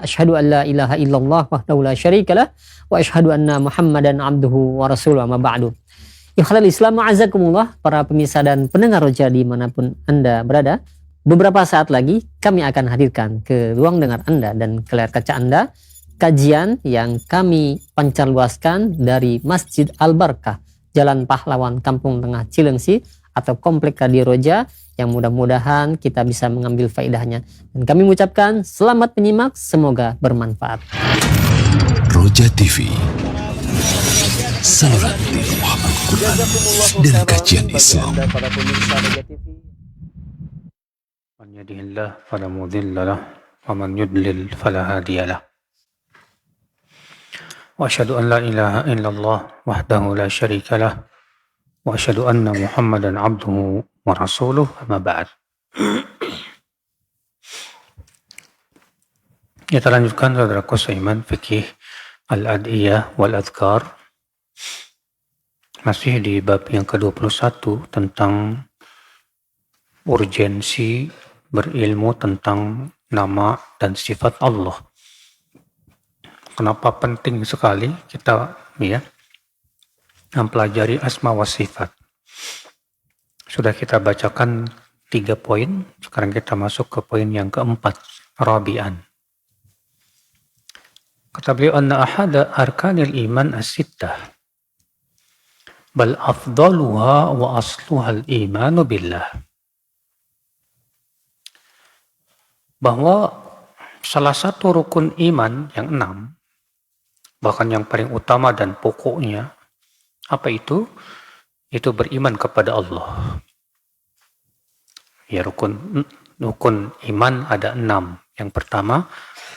Asyhadu an la ilaha illallah wahdahu la syarikalah wa asyhadu anna Muhammadan abduhu wa rasuluh, amma ba'du. Ikhwatal Islam, ma'azakumullah, para pemirsa dan pendengar Roja dimanapun Anda berada. Beberapa saat lagi kami akan hadirkan ke ruang dengar Anda dan ke layar kaca Anda kajian yang kami pancarluaskan dari Masjid Al-Barkah, Jalan Pahlawan, Kampung Tengah Cilengsi atau Komplek Radio Roja, yang mudah-mudahan kita bisa mengambil faedahnya. Dan kami mengucapkan selamat menyimak, semoga bermanfaat. Roja TV, saluran tilawahan Al-Quran dan kajian Islam. Man yahdihillahu fala mudilla lahu wa man yudlil fala hadiya lahu. Wa asyhadu an la ilaha illallah wahdahu la syarika lahu wa asyhadu anna Muhammadan abduhu wa rasuluh, amma ba'd. Kita lanjutkan saudaraku seiman fikih al-adiyah wal adhkar, masih di bab yang ke-21 tentang urgensi berilmu tentang nama dan sifat Allah. Kenapa penting sekali kita mempelajari asma wa sifat. Sudah kita bacakan 3 poin, sekarang kita masuk ke poin yang keempat, rabi'an. Kata beliau, anna ahada arkanil iman as-sittah bal afdaluha wa asluha al-imanu billah. Bahwa salah satu rukun iman yang 6, bahkan yang paling utama dan pokoknya, apa itu? Itu beriman kepada Allah. Ya, rukun iman ada 6. Yang pertama,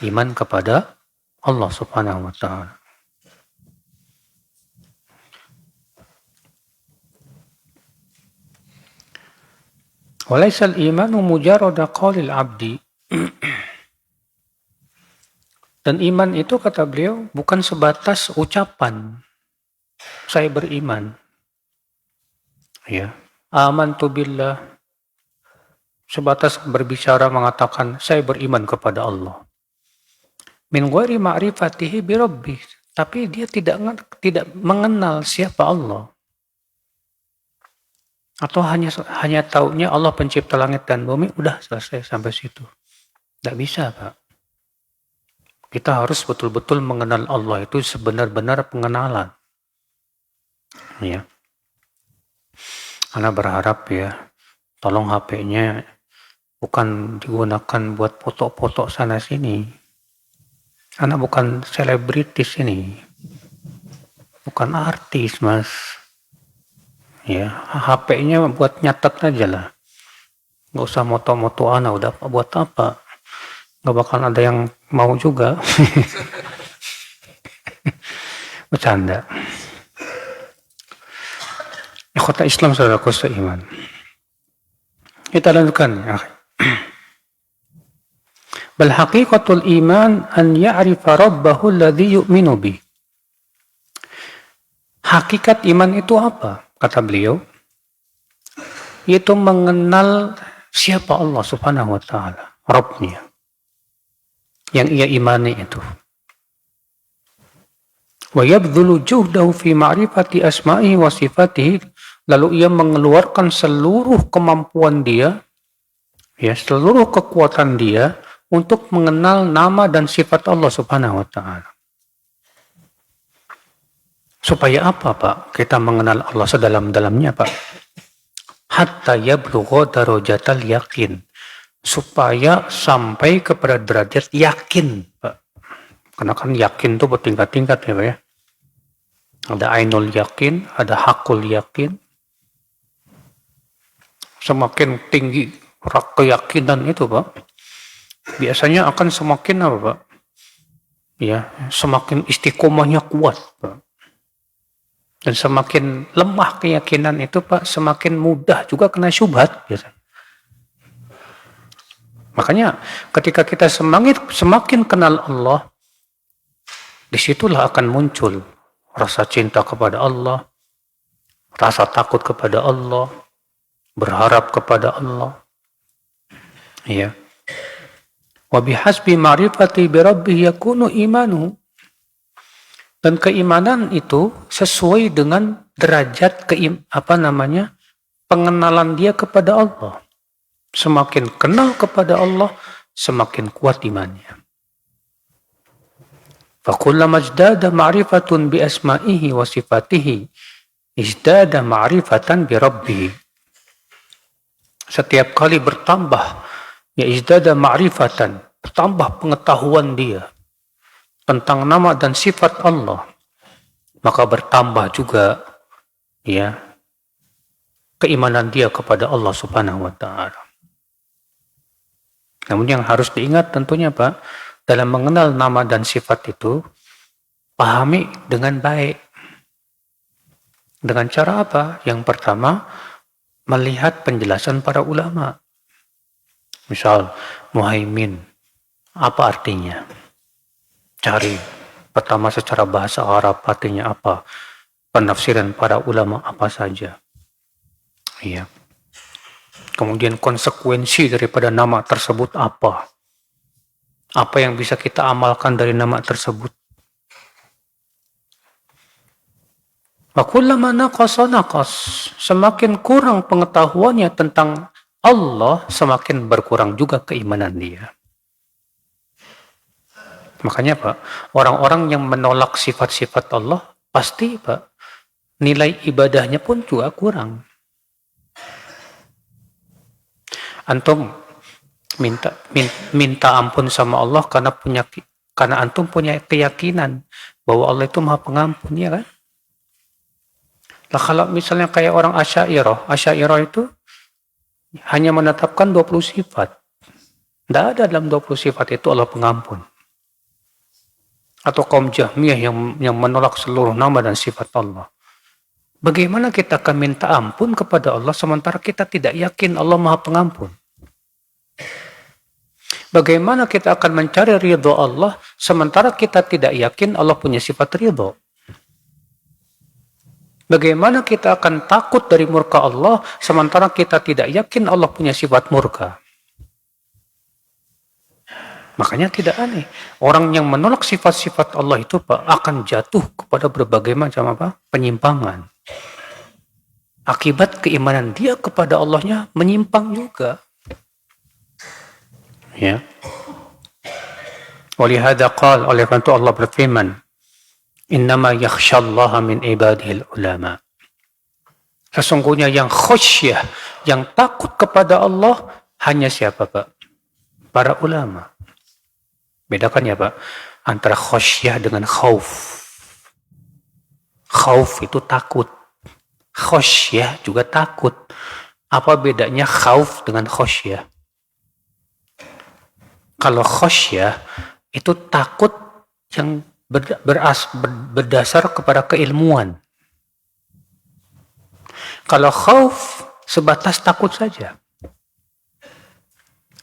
iman kepada Allah Subhanahu wa ta'ala. Walaisal imanu mujarrada qaulil abdi. Dan iman itu, kata beliau, bukan sebatas ucapan saya beriman. Ya, amantu billah, sebatas berbicara mengatakan saya beriman kepada Allah. Min ghairi ma'rifatihi bi rabbih, tapi dia tidak mengenal siapa Allah. Atau hanya taunya Allah pencipta langit dan bumi, udah selesai sampai situ. Tidak bisa, Pak. Kita harus betul-betul mengenal Allah itu sebenar-benar pengenalan. Ya. Ana berharap tolong HP-nya bukan digunakan buat foto-foto sana sini. Ana bukan selebritis ini. Bukan artis, Mas. Ya, HP-nya buat nyatet aja lah. Nggak usah moto-moto ana, udah buat apa? Nggak bakal ada yang mau juga. Bercanda. Ikhwata Islam saudaraku seiman. Kita lanjutkan ya. Bal haqiqatul iman an ya'rifa rabbahu alladhi yu'minu bih. Hakikat iman itu apa? Kata beliau, yaitu mengenal siapa Allah Subhanahu wa ta'ala, Rabbnya, yang ia imani itu. Wa yabdhulu juhdahu fi ma'rifati asma'ihi wa sifatihi, lalu ia mengeluarkan seluruh kemampuan dia, seluruh kekuatan dia untuk mengenal nama dan sifat Allah Subhanahu wa ta'ala. Supaya apa, Pak? Kita mengenal Allah sedalam-dalamnya, Pak. Hatta yablugha darajatal yakin. Supaya sampai kepada derajat yakin, Pak. Karena kan yakin itu bertingkat-tingkat ya, Pak ya. Ada ainul yakin, ada hakul yakin. Semakin tinggi keyakinan itu, Pak, biasanya akan semakin apa, Pak? Ya, semakin istiqomahnya kuat, Pak. Dan semakin lemah keyakinan itu, Pak, semakin mudah juga kena syubhat biasanya. Makanya ketika kita semakin kenal Allah, disitulah akan muncul rasa cinta kepada Allah, rasa takut kepada Allah, berharap kepada Allah. Ya. Wa bihasbi ma'rifati bi rabbih yakunu imanuhu. Dan keimanan itu sesuai dengan derajat pengenalan dia kepada Allah. Semakin kenal kepada Allah, semakin kuat imannya. Fakullama izdada ma'rifatun bi asma'ihi wa sifatihi, izdada ma'rifatan bi rabbih. Setiap kali bertambah, ya izdada ma'rifatan, bertambah pengetahuan dia tentang nama dan sifat Allah, maka bertambah juga ya keimanan dia kepada Allah Subhanahu wa taala. Namun yang harus diingat tentunya Pak, dalam mengenal nama dan sifat itu pahami dengan baik. Dengan cara apa? Yang pertama, melihat penjelasan para ulama. Misal Muhaimin, apa artinya? Cari pertama secara bahasa Arab artinya apa, penafsiran para ulama apa saja. Iya. Kemudian konsekuensi daripada nama tersebut apa yang bisa kita amalkan dari nama tersebut. Wa kullama naqasa naqas, semakin kurang pengetahuannya tentang Allah, semakin berkurang juga keimanan dia. Makanya Pak, orang-orang yang menolak sifat-sifat Allah, pasti Pak, nilai ibadahnya pun juga kurang. Antum minta ampun sama Allah karena antum punya keyakinan bahwa Allah itu Maha Pengampun, ya kan? Lah kalau misalnya kayak orang Asy'ariyah itu hanya menetapkan 20 sifat. Tidak ada dalam 20 sifat itu Allah Pengampun. Atau kaum Jahmiyah yang menolak seluruh nama dan sifat Allah. Bagaimana kita akan minta ampun kepada Allah sementara kita tidak yakin Allah Maha Pengampun? Bagaimana kita akan mencari ridho Allah sementara kita tidak yakin Allah punya sifat ridho? Bagaimana kita akan takut dari murka Allah sementara kita tidak yakin Allah punya sifat murka? Makanya tidak aneh. Orang yang menolak sifat-sifat Allah itu Pak, akan jatuh kepada berbagai macam penyimpangan. Akibat keimanan dia kepada Allahnya menyimpang juga. Ya. Walihada qala, oleh karena itu Allah berfirman, innama yakhsyallaha min ibadihil ulama. Sesungguhnya yang khasyah, yang takut kepada Allah hanya siapa Pak? Para ulama. Bedakan ya Pak, antara khasyah dengan khauf. Khauf itu takut. Khasyah juga takut. Apa bedanya khauf dengan khasyah? Kalau khasyah itu takut yang berdasar kepada keilmuan. Kalau khauf sebatas takut saja.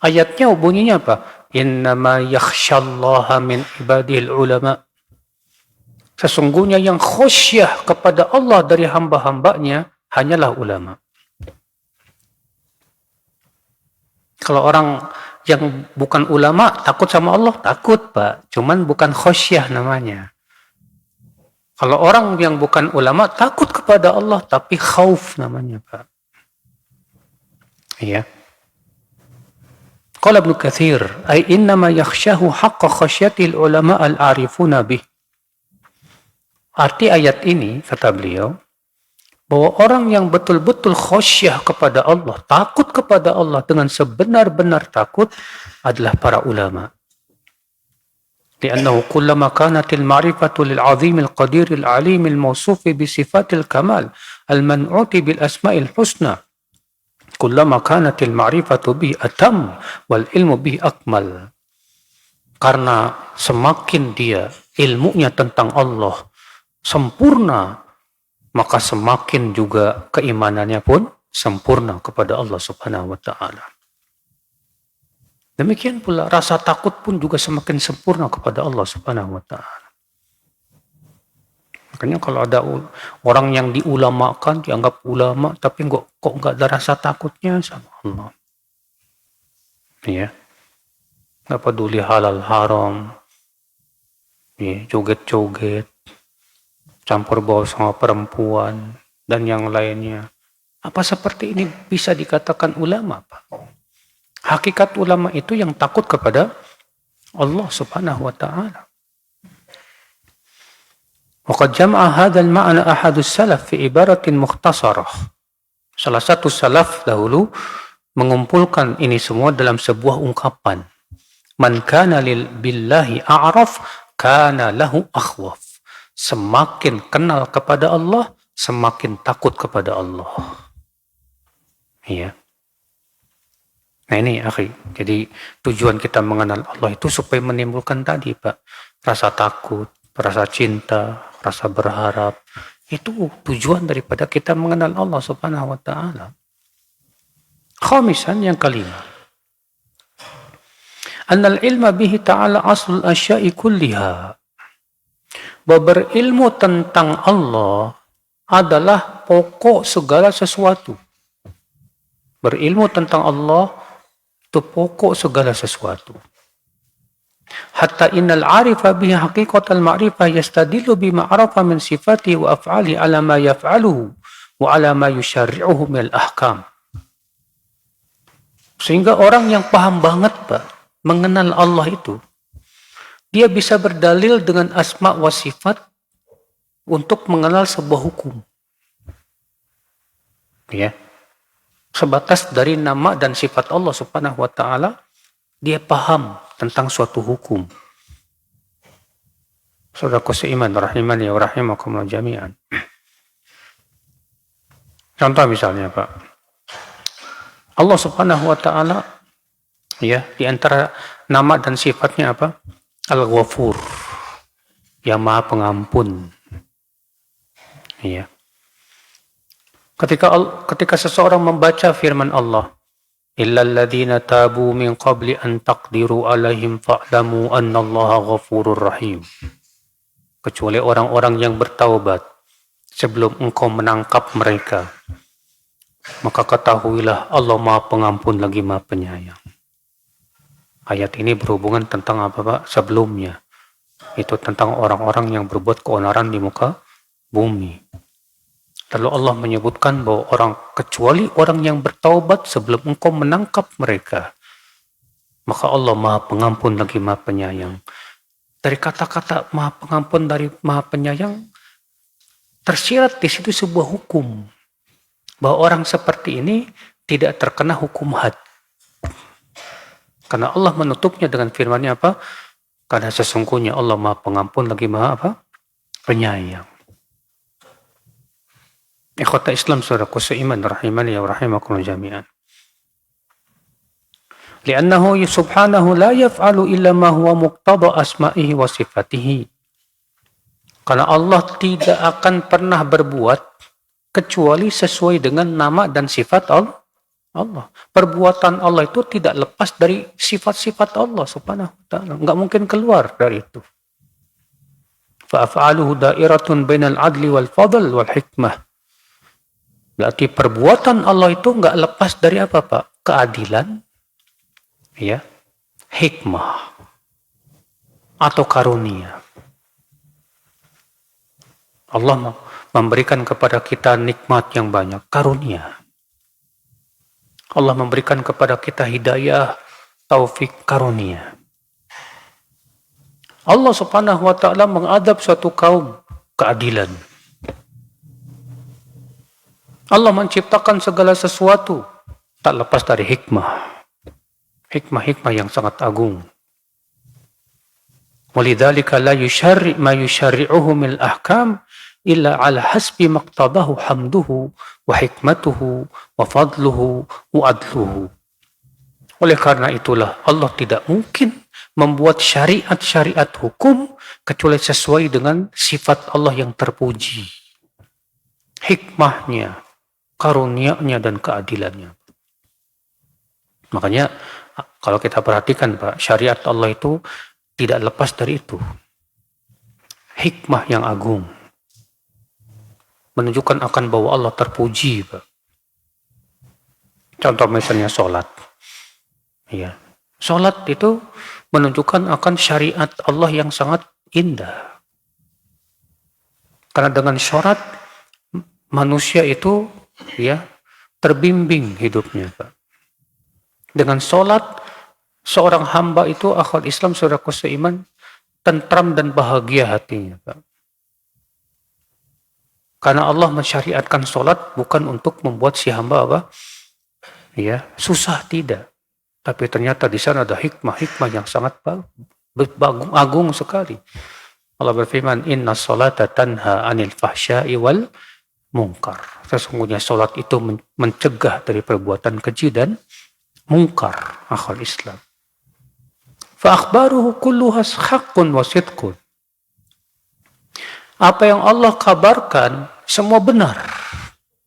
Ayatnya bunyinya apa? Innama yakhsyallaha min ibadil ulama. Sesungguhnya yang khasyah kepada Allah dari hamba-hambanya hanyalah ulama. Kalau orang yang bukan ulama takut sama Allah, takut Pak. Cuman bukan khasyah namanya. Kalau orang yang bukan ulama takut kepada Allah, tapi khauf namanya Pak. Iya. Qala Ibnu Katsir, ay innama yakhsyahu haqqa khasyatil ulama al-arifuna bih. Arti ayat ini, kata beliau, bahwa orang yang betul-betul khasyah kepada Allah, takut kepada Allah dengan sebenar-benar takut adalah para ulama. Li'annahu kullama kanatil ma'rifatu lil 'azimil qadiril 'alimil mawsufi bi sifatil kamal al-man'uti bil asma'il husna. Kullama kanatil ma'rifatu bi atam wal ilmu bi akmal. Karena semakin dia ilmunya tentang Allah sempurna, maka semakin juga keimanannya pun sempurna kepada Allah Subhanahu wa taala. Demikian pula rasa takut pun juga semakin sempurna kepada Allah Subhanahu wa taala. Makanya kalau ada orang yang diulamakan, dianggap ulama, tapi kok nggak ada rasa takutnya sama Allah. Ya. nggak peduli halal haram, ya, joget-joget, campur baur sama perempuan, dan yang lainnya. Apa seperti ini bisa dikatakan ulama, Pak? Hakikat ulama itu yang takut kepada Allah Subhanahu wa Ta'ala. Waqad jama'a hadzal ma'na ahadus salaf fi ibaratin mukhtasarah. Salah satu salaf dahulu mengumpulkan ini semua dalam sebuah ungkapan. Man kana billahi a'raf kana lahu akhwaf. Semakin kenal kepada Allah, semakin takut kepada Allah. Iya. Nah ini akhi, jadi tujuan kita mengenal Allah itu supaya menimbulkan tadi Pak, rasa takut, rasa cinta, rasa berharap. Itu tujuan daripada kita mengenal Allah Subhanahu wa Ta'ala. Khamisan, yang kelima, annal ilma bihi ta'ala aslul asya'i kulliha. Bahwa berilmu tentang Allah adalah pokok segala sesuatu. Berilmu tentang Allah itu pokok segala sesuatu. Hatta innal arifa bihi haqiqatal ma'rifah yastadillu bima arafa min sifati wa af'ali ala ma yaf'aluhu wa ala ma yusyarri'uhu min al-ahkam. Sehingga orang yang paham banget Pak, mengenal Allah itu, dia bisa berdalil dengan asma wa sifat untuk mengenal sebuah hukum. Ya. Sebatas dari nama dan sifat Allah Subhanahu wa Ta'ala, dia paham tentang suatu hukum. Saudaraku seiman, rahimani wa rahimakumullah jami'an. Contoh misalnya Pak, Allah Subhanahu wa Ta'ala, ya, di antara nama dan sifatnya apa? Al-Ghafur, yang Maha Pengampun. Ya. Ketika seseorang membaca firman Allah, illal ladzina tabu min qabli an taqdiru alaihim fa'lamu annallaha ghafurur rahim. Kecuali orang-orang yang bertaubat sebelum engkau menangkap mereka, maka ketahuilah Allah Maha Pengampun lagi Maha Penyayang. Ayat ini berhubungan tentang apa Pak? Sebelumnya. Itu tentang orang-orang yang berbuat keonaran di muka bumi. Lalu Allah menyebutkan bahwa kecuali orang yang bertaubat sebelum engkau menangkap mereka, maka Allah Maha Pengampun lagi Maha Penyayang. Dari kata-kata Maha Pengampun dari Maha Penyayang, tersirat di situ sebuah hukum. Bahwa orang seperti ini tidak terkena hukum had. Karena Allah menutupnya dengan firman-Nya apa? Karena sesungguhnya Allah Maha Pengampun lagi Maha apa? Penyayang. Ikhwata Islam saudaraku seiman rahimani wa rahimakumullah jami'an. Li'annahu subhanahu la yaf'alu illa ma huwa muqtada asma'ihi wa sifatihi. Karena Allah tidak akan pernah berbuat kecuali sesuai dengan nama dan sifat Allah. Perbuatan Allah itu tidak lepas dari sifat-sifat Allah subhanahu wa ta'ala. Enggak mungkin keluar dari itu. Fa'af'aluhu da'iratun bainal adli wal fadl wal hikmah. Berarti perbuatan Allah itu enggak lepas dari apa Pak? Keadilan, ya, hikmah, atau karunia. Allah memberikan kepada kita nikmat yang banyak, karunia. Allah memberikan kepada kita hidayah, taufik, karunia. Allah Subhanahu wa Ta'ala mengadab suatu kaum, keadilan. Allah menciptakan segala sesuatu tak lepas dari hikmah. Hikmah-hikmah yang sangat agung. Walidzalika la yusyarri ma yusyarri'uhu min ahkam illa ala hasbi maqtadahu hamduhu wa hikmatuhu wa fadluhu wa adluhu. Oleh karena itulah Allah tidak mungkin membuat syariat-syariat hukum kecuali sesuai dengan sifat Allah yang terpuji. Hikmahnya, karunia-Nya dan keadilannya. Makanya kalau kita perhatikan Pak, syariat Allah itu tidak lepas dari itu. Hikmah yang agung. Menunjukkan akan bahwa Allah terpuji Pak. Contoh misalnya sholat. Ya. Sholat itu menunjukkan akan syariat Allah yang sangat indah. Karena dengan syarat manusia itu ya terbimbing hidupnya, Pak. Dengan sholat seorang hamba itu akhwat Islam saudaraku seiman tentram dan bahagia hatinya, Pak. Karena Allah mensyariatkan sholat bukan untuk membuat si hamba apa? Ya, susah, tidak. Tapi ternyata di sana ada hikmah yang sangat agung sekali. Allah berfirman, Inna sholata tanha anil fahsya'i wal munkar. Sesungguhnya sholat itu mencegah dari perbuatan keji dan munkar, akhwal Islam. Fa akhbaruhu kulluhas haqqun wa sidqun. Apa yang Allah kabarkan semua benar,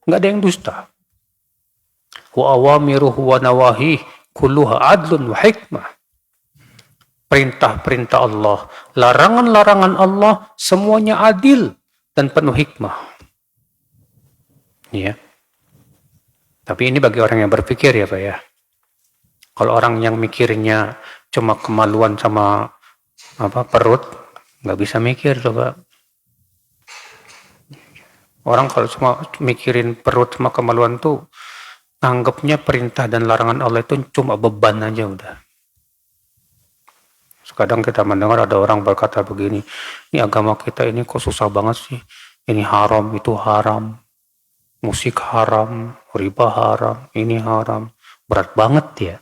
nggak ada yang dusta. Wa awamiruhu wa nawahih kulluha adlun wa hikmah. Perintah-perintah Allah, larangan-larangan Allah semuanya adil dan penuh hikmah. Ya. Tapi ini bagi orang yang berpikir ya Pak ya. Kalau orang yang mikirnya cuma kemaluan sama perut, nggak bisa mikir tuh Pak. Orang kalau cuma mikirin perut sama kemaluan tuh, anggapnya perintah dan larangan Allah itu cuma beban aja udah. Kadang kita mendengar ada orang berkata begini, ini agama kita ini kok susah banget sih. Ini haram, itu haram. Musik haram, riba haram, ini haram. Berat banget ya.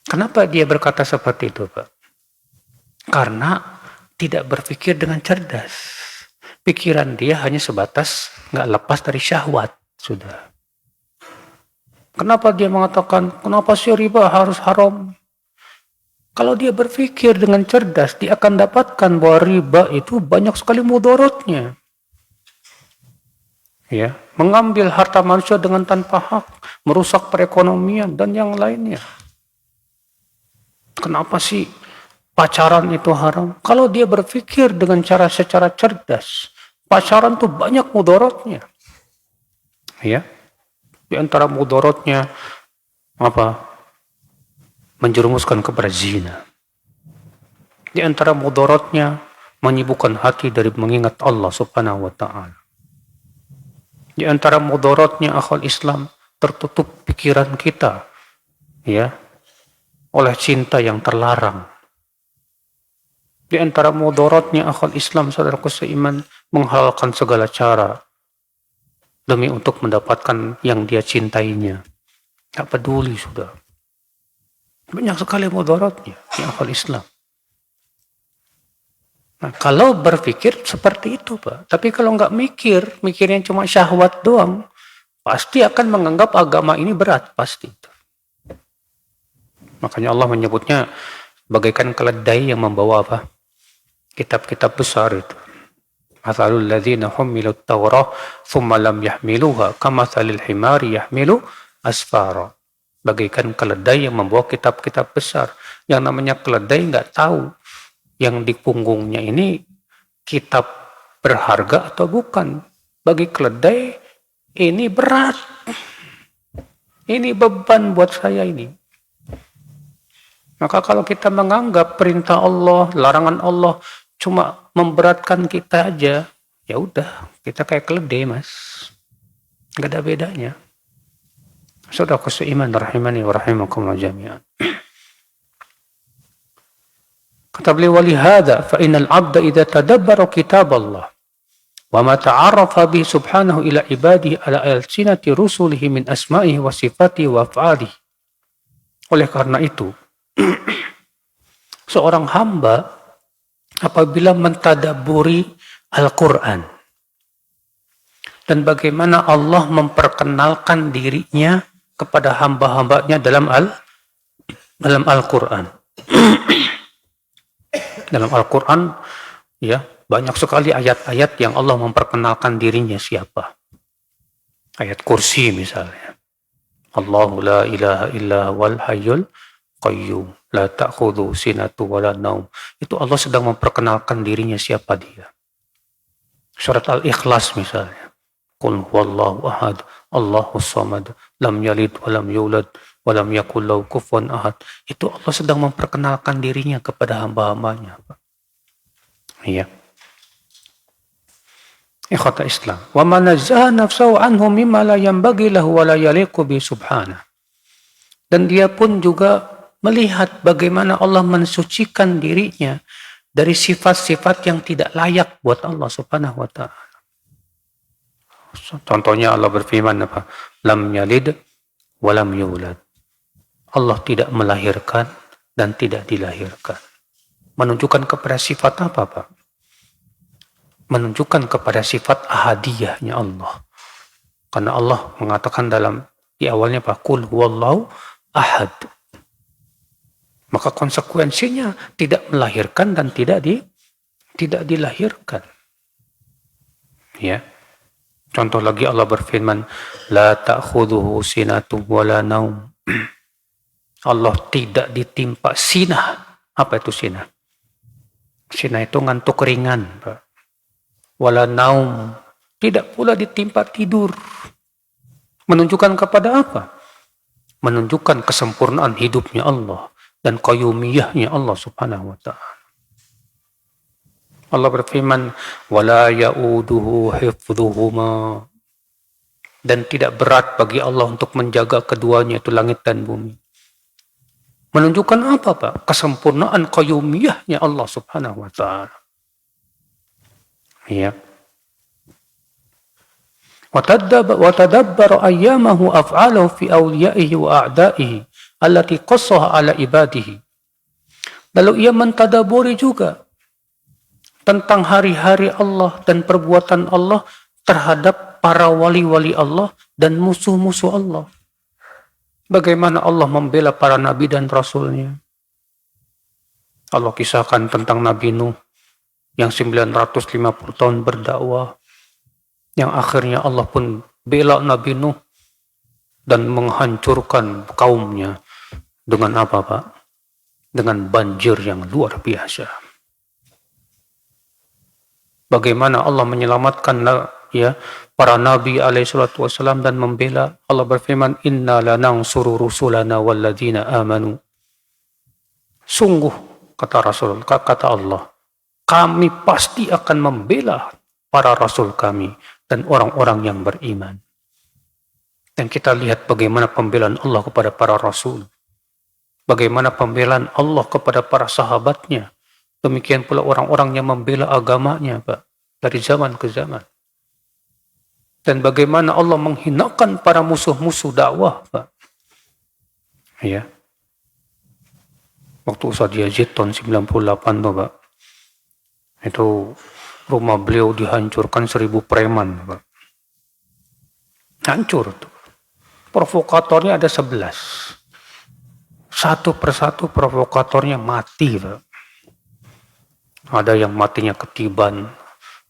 Kenapa dia berkata seperti itu Pak? Karena tidak berpikir dengan cerdas. Pikiran dia hanya sebatas nggak lepas dari syahwat sudah. Kenapa dia mengatakan kenapa sih riba harus haram? Kalau dia berpikir dengan cerdas, dia akan dapatkan bahwa riba itu banyak sekali mudaratnya. Ya, mengambil harta manusia dengan tanpa hak, merusak perekonomian dan yang lainnya. Kenapa sih pacaran itu haram? Kalau dia berpikir dengan secara cerdas, pacaran tuh banyak mudaratnya. Ya. Di antara mudaratnya menjerumuskan kepada zina. Di antara mudaratnya menyibukkan hati dari mengingat Allah Subhanahu wa taala. Di antara mudaratnya akhwal Islam tertutup pikiran kita ya oleh cinta yang terlarang. Di antara mudaratnya akhwal Islam saudaraku seiman menghalalkan segala cara demi untuk mendapatkan yang dia cintainya. Tak peduli sudah. Banyak sekali mudaratnya di akhwal Islam. Nah, kalau berpikir seperti itu Pak. Tapi kalau nggak mikirnya cuma syahwat doang, pasti akan menganggap agama ini berat, pasti. Makanya Allah menyebutnya bagaikan keledai yang membawa kitab-kitab besar itu. Mathalul ladzina humilut Taurah thumma lam yahmiluha kamathalil himari yahmilu asfara. Bagaikan keledai yang membawa kitab-kitab besar. Yang namanya keledai nggak tahu yang di punggungnya ini kitab berharga atau bukan. Bagi keledai ini berat. Ini beban buat saya ini. Maka kalau kita menganggap perintah Allah, larangan Allah cuma memberatkan kita aja, ya udah, kita kayak keledai Mas. Enggak ada bedanya. Saudaraku seiman rahimani wa rahimakumullah jami'an. Kata beliau walihada fa innal 'abda idza tadabbara kitab Allah wa ma ta'arrafa bi subhanahu ila ibadihi ala alsinati rusulihi min asma'ihi wa sifatihi wa af'alihi. Oleh karena itu seorang hamba apabila mentadaburi Al-Quran dan bagaimana Allah memperkenalkan dirinya kepada hamba-hambanya dalam Al-Quran. Dalam Al-Quran ya banyak sekali ayat-ayat yang Allah memperkenalkan dirinya siapa. Ayat kursi misalnya. Allahu la ilaha illa wal hayyul qayyum la ta'khudhu sinatu wala naum. Itu Allah sedang memperkenalkan dirinya siapa dia. Surat Al-Ikhlas misalnya. Qul huwallahu ahad, Allahus samad, lam yalid wa lam yulad walam yakul lahu kufuwan ahad. Itu Allah sedang memperkenalkan dirinya kepada hamba-hambanya. Iya. Ikhwata Islam. Wa man nazzaha nafsahu anhu mimma la yanbaghi lahu wa la yaliqu bi subhanahu. Dan dia pun juga melihat bagaimana Allah mensucikan dirinya dari sifat-sifat yang tidak layak buat Allah Subhanahu wa taala. Contohnya Allah berfirman apa? Lam yalid wa lam yulad. Allah tidak melahirkan dan tidak dilahirkan. Menunjukkan kepada sifat apa, Pak? Menunjukkan kepada sifat ahadiyahnya Allah. Karena Allah mengatakan di awalnya Pak, Qul huwallahu ahad. Maka konsekuensinya tidak melahirkan dan tidak dilahirkan. Ya. Contoh lagi Allah berfirman, la ta'khudhuhu sinatun wala naum. Allah tidak ditimpa sinah. Apa itu sinah? Sinah itu ngantuk ringan, Pak. Wala naum. Tidak pula ditimpa tidur. Menunjukkan kepada apa? Menunjukkan kesempurnaan hidupnya Allah dan qayyumiyahnya Allah Subhanahu wa taala. Allah berfirman, wala ya'uduhu hifdhuhuma. Dan tidak berat bagi Allah untuk menjaga keduanya, itu langit dan bumi. Menunjukkan apa, Pak? Kesempurnaan qayyumiyahnya Allah Subhanahu wa taala. Ya. Wa tadabbar ayyamahu af'alahu fi awliyaihi wa a'daihi allati qassaha ala ibadihi. Lalu ia mentadaburi juga tentang hari-hari Allah dan perbuatan Allah terhadap para wali-wali Allah dan musuh-musuh Allah. Bagaimana Allah membela para nabi dan rasulnya. Allah kisahkan tentang Nabi Nuh yang 950 tahun berdakwah, yang akhirnya Allah pun bela Nabi Nuh dan menghancurkan kaumnya dengan apa, Pak? Dengan banjir yang luar biasa. Bagaimana Allah menyelamatkan para nabi alaihi salatu wasallam dan membela. Allah berfirman, inna lanansuru rusulana walladzina amanu. Sungguh kata Allah, kami pasti akan membela para rasul kami dan orang-orang yang beriman. Dan kita lihat bagaimana pembelaan Allah kepada para rasul. Bagaimana pembelaan Allah kepada para sahabatnya. Demikian pula orang-orang yang membela agamanya, Pak, dari zaman ke zaman. Dan bagaimana Allah menghinakan para musuh-musuh dakwah, Pak. Ya. Waktu Ustaz Yazid tahun 98 tuh, Pak. Itu rumah beliau dihancurkan 1000 preman, Pak. Hancur tuh. Provokatornya ada 11. Satu persatu provokatornya mati, Pak. Ada yang matinya ketiban,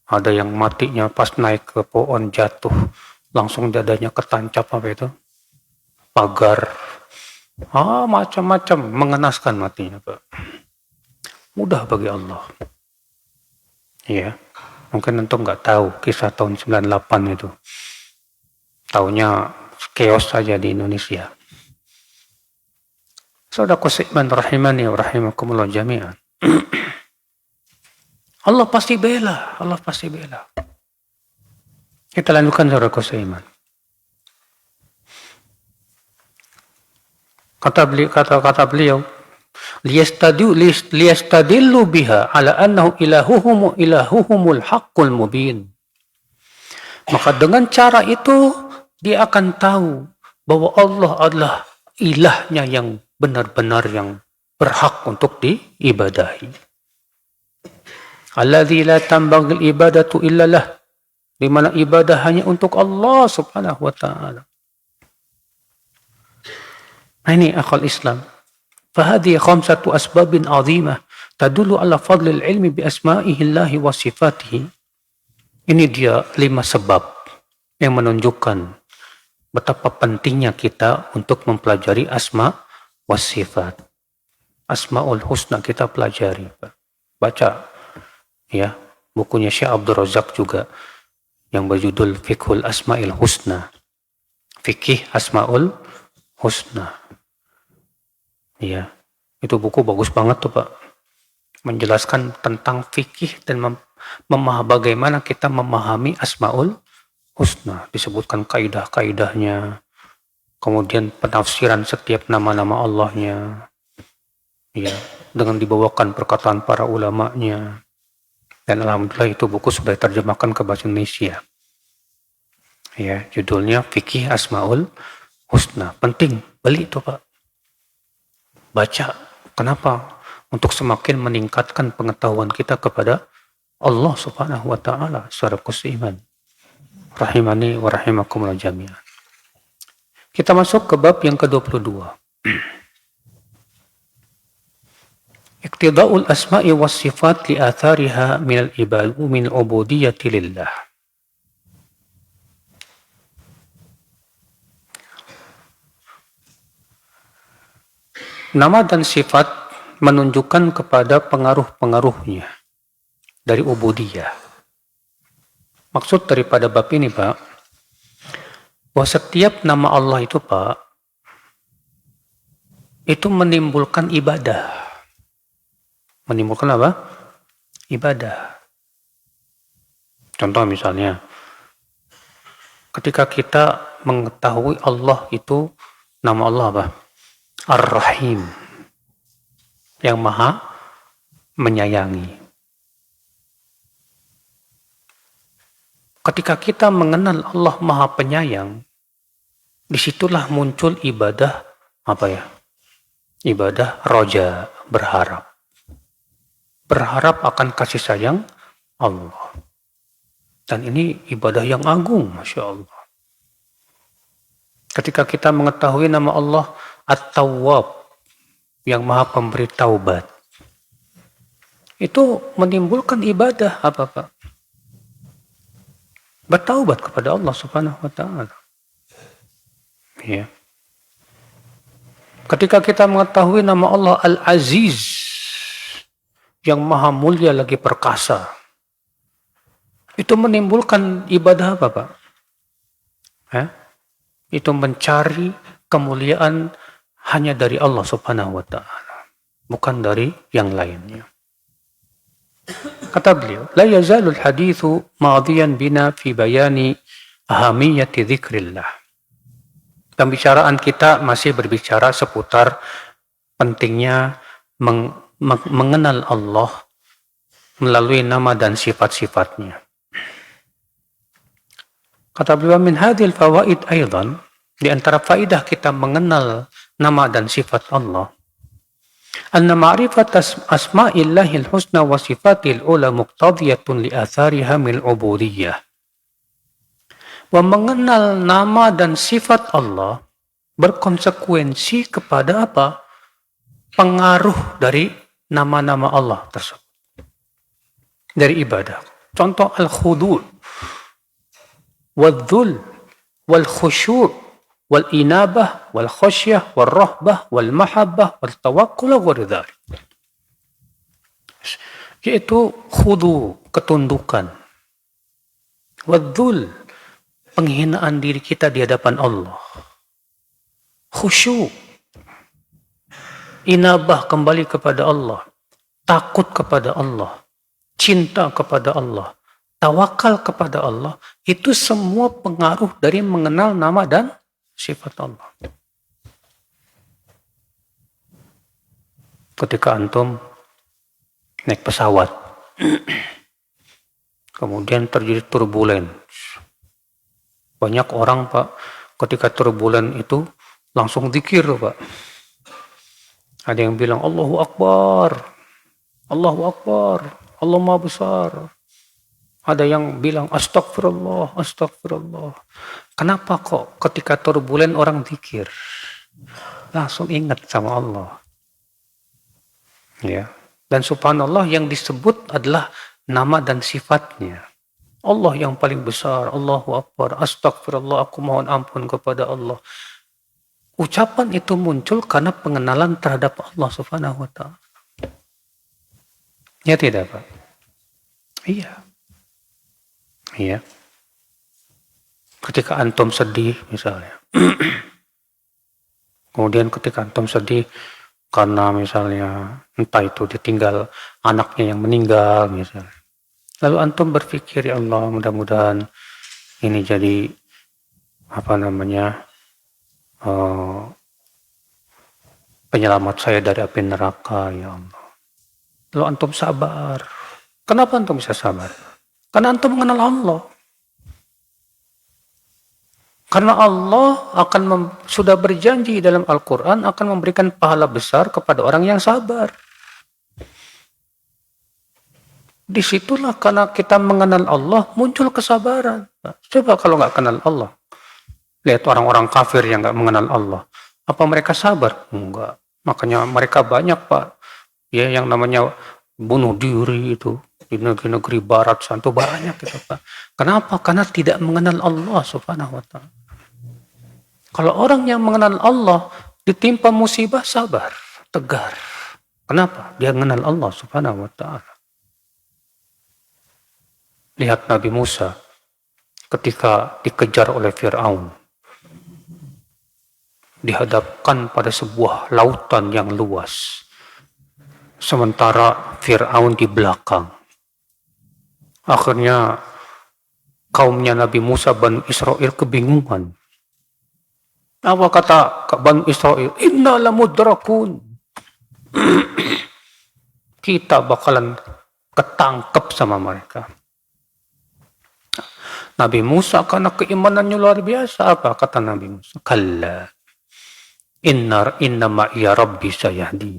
ada yang matinya pas naik ke pohon jatuh, langsung dadanya ketancap apa itu? Pagar. Macam-macam, mengenaskan matinya, Pak. Mudah bagi Allah. Iya. Mungkin antum nggak tahu kisah tahun 98 itu. Taunya chaos saja di Indonesia. Saudara Qasiman rahimani wa rahimakumullah jami'an. Allah pasti bela, Allah pasti bela. Kita lanjutkan saudara Qasiman. Kata beliau, liyastadillu biha ala annahu ilahuhumul haqqul mubin. Maka dengan cara itu dia akan tahu bahwa Allah adalah ilahnya yang benar-benar yang berhak untuk diibadahi. Alladzi la tanbaghil ibadatu illallah, di mana ibadah hanya untuk Allah Subhanahu wa taala. Ini akal Islam. Fahadhi khamsatu asbabin azimah tadullu ala fadlil ilmi bi asma'ihillahi wa sifatihi. Ini dia 5 sebab yang menunjukkan betapa pentingnya kita untuk mempelajari asma wa sifat. Asmaul husna kita pelajari. Baca ya bukunya Syekh Abdul Razak juga yang berjudul Fiqhul Asma'il Husna. Fikih Asmaul Husna. Iya, itu buku bagus banget tuh Pak. Menjelaskan tentang fikih dan bagaimana kita memahami Asmaul Husna. Disebutkan kaidah-kaidahnya, kemudian penafsiran setiap nama-nama Allahnya, ya, dengan dibawakan perkataan para ulamanya. Dan alhamdulillah itu buku sudah diterjemahkan ke bahasa Indonesia. Ya, judulnya Fikih Asmaul Husna. Penting, beli itu Pak. Baca. Kenapa? Untuk semakin meningkatkan pengetahuan kita kepada Allah Subhanahu wa taala secara khusus iman. Rahimani wa rahimakumullah jami'an. Kita masuk ke bab yang ke-22. Iqtida'ul asma'i was sifat li athariha min al-ibadu min ubudiyyati lillah. Nama dan sifat menunjukkan kepada pengaruh-pengaruhnya dari ubudiyah. Maksud daripada bab ini, Pak, bahwa setiap nama Allah itu, Pak, itu menimbulkan ibadah. Menimbulkan apa? Ibadah. Contoh misalnya, ketika kita mengetahui Allah itu, nama Allah apa? Ar-Rahim, yang maha menyayangi. Ketika kita mengenal Allah maha penyayang, disitulah muncul ibadah apa ya? Ibadah roja, berharap. Berharap akan kasih sayang Allah. Dan ini ibadah yang agung, Masya Allah. Ketika kita mengetahui nama Allah At-Tawwab, yang maha pemberi taubat, itu menimbulkan ibadah apa Pak? Bertaubat kepada Allah Subhanahu wa taala. Ya. Ketika kita mengetahui nama Allah Al-Aziz, yang maha mulia lagi perkasa, itu menimbulkan ibadah apa Pak? Itu mencari kemuliaan hanya dari Allah Subhanahu wa taala, bukan dari yang lainnya. Kata beliau, la yazalul hadithu madiyan bina fi bayani ahamiyati dzikrillah. Pembicaraan kita masih berbicara seputar pentingnya mengenal Allah melalui nama dan sifat-sifatnya. Kata beliau, min hadhil fawaid aidan, di antara faidah kita mengenal nama dan sifat Allah, anna ma'rifat asma'illahil husna wa sifatil ula muqtadiyatun li athariha min ubudiyyah. Wa mengenal nama dan sifat Allah berkonsekuensi kepada apa? Pengaruh dari nama-nama Allah tersebut. Dari ibadah. Contoh al-khudu' wal-dhul wal-khusyu' wal-inabah, wal-khasyah, wal-rahbah, wal-mahabbah, wal-tawakkul, wal-ridhari. Yaitu khudu, ketundukan. Wal-dhul, penghinaan diri kita di hadapan Allah. Khusyu, inabah, kembali kepada Allah. Takut kepada Allah. Cinta kepada Allah. Tawakal kepada Allah. Itu semua pengaruh dari mengenal nama dan sifat Allah. Ketika antum naik pesawat, kemudian terjadi turbulen. Banyak orang Pak, ketika turbulen itu langsung zikir Pak. Ada yang bilang Allahu Akbar, Allahu Akbar, Allah Maha Besar. Ada yang bilang astagfirullah, astagfirullah. Kenapa kok ketika turbulen orang zikir? Langsung ingat sama Allah. Ya. Dan subhanallah yang disebut adalah nama dan sifatnya. Allah yang paling besar, Allahu Akbar, astagfirullah, aku mohon ampun kepada Allah. Ucapan itu muncul karena pengenalan terhadap Allah Subhanahu wa taala. Ya tidak, Pak? Iya. Iya. Ketika antum sedih misalnya. Kemudian ketika antum sedih, karena misalnya entah itu ditinggal anaknya yang meninggal misalnya. Lalu antum berpikir, ya Allah, mudah-mudahan ini jadi penyelamat saya dari api neraka, ya Allah. Lalu antum sabar. Kenapa antum bisa sabar? Karena antum mengenal Allah. Karena Allah sudah berjanji dalam Al-Quran akan memberikan pahala besar kepada orang yang sabar. Disitulah karena kita mengenal Allah muncul kesabaran. Coba kalau nggak kenal Allah, lihat orang-orang kafir yang nggak mengenal Allah, apa mereka sabar? Enggak. Makanya mereka banyak, Pak, ya, yang namanya bunuh diri itu di negeri-negeri Barat santu banyak itu, Pak. Kenapa? Karena tidak mengenal Allah Subhanahu wa Ta'ala. Kalau orang yang mengenal Allah ditimpa musibah, sabar, tegar. Kenapa? Dia mengenal Allah Subhanahu wa Ta'ala. Lihat Nabi Musa ketika dikejar oleh Fir'aun, dihadapkan pada sebuah lautan yang luas, sementara Fir'aun di belakang. Akhirnya kaumnya Nabi Musa, Bani Israel, kebingungan. Apa kata Bani Israel? Inna lamudrakun. Kita bakalan ketangkep sama mereka. Nabi Musa karena keimanannya luar biasa, apa kata Nabi Musa? Kalla. Inna ma'iya rabbi sayahdi.